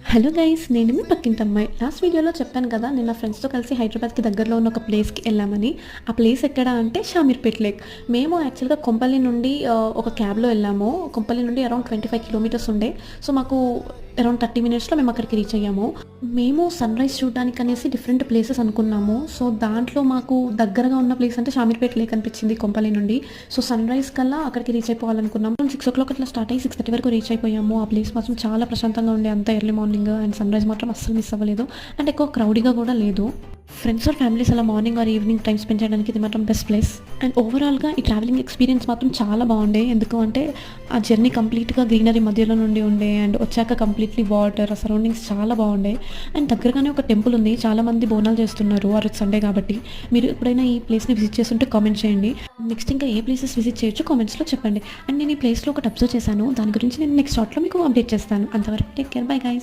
Hello guys, నేను మీ పక్కింటి అమ్మాయి. లాస్ట్ వీడియోలో చెప్పాను కదా, నేను నా ఫ్రెండ్స్తో కలిసి హైదరాబాద్కి దగ్గరలో ఉన్న ఒక ప్లేస్కి వెళ్ళామని. ఆ ప్లేస్ ఎక్కడ అంటే షామీర్పేట్ లేక్. మేము యాక్చువల్గా కొంపల్లి నుండి ఒక క్యాబ్లో వెళ్ళాము. కొంపల్లి నుండి అరౌండ్ 25 కిలోమీటర్స్ ఉండే. సో మాకు అరౌండ్ 30 మినిట్స్లో మేము అక్కడికి రీచ్ అయ్యాము. మేము సన్ రైజ్ చూడడానికి అనేసి డిఫరెంట్ ప్లేసెస్ అనుకున్నాము. సో దాంట్లో మాకు దగ్గరగా ఉన్న ప్లేస్ అంటే షామీర్పేట్ లేక్ అనిపించింది కొంపల్లి నుండి. సో సన్ రైజ్ కల్లా అక్కడికి రీచ్ అయిపోవాలనుకున్నాము. 6 o'clock అట్లా స్టార్ట్ అయ్యి 6:30 వరకు రీచ్ అయిపోయాము. ఆ ప్లేస్ మాత్రం చాలా ప్రశాంతంగా ఉండే, అంత early morning. And sunrise మాత్రం అస్సలు మిస్ అవ్వలేదు. అండ్ ఎక్కువ క్రౌడీగా కూడా లేదు. ఫ్రెండ్స్ ఆర్ ఫ్యామిలీస్ అలా morning or evening time spend చేయడానికి ఇది మాత్రం బెస్ట్ ప్లేస్. అండ్ ఓవరాల్గా ఈ ట్రావెలింగ్ ఎక్స్పీరియన్స్ మాత్రం చాలా బాగుండే. ఎందుకు అంటే ఆ జర్నీ కంప్లీట్గా గ్రీనరీ మధ్యలో నుండి ఉండే. అండ్ వచ్చాక కంప్లీట్లీ వాటర్, ఆ సరౌండింగ్స్ చాలా బాగుండే. అండ్ దగ్గరగానే ఒక టెంపుల్ ఉంది, చాలామంది బోనాలు చేస్తున్నారు. ఆ రోజు సండే కాబట్టి మీరు ఎప్పుడైనా ఈ ప్లేస్ని విజిట్ చేస్తుంటే కామెంట్ చేయండి. నెక్స్ట్ ఇంకా ఏ ప్లేసెస్ విజిట్ చేయొచ్చు కామెంట్స్లో చెప్పండి. అండ్ నేను ఈ ప్లేస్లో ఒకటి అబ్జర్వ్ చేశాను, దాని గురించి నేను నెక్స్ట్ షార్ట్లో మీకు అప్డేట్ చేస్తాను. అంతవరకు టేక్ కేర్, బై గైస్.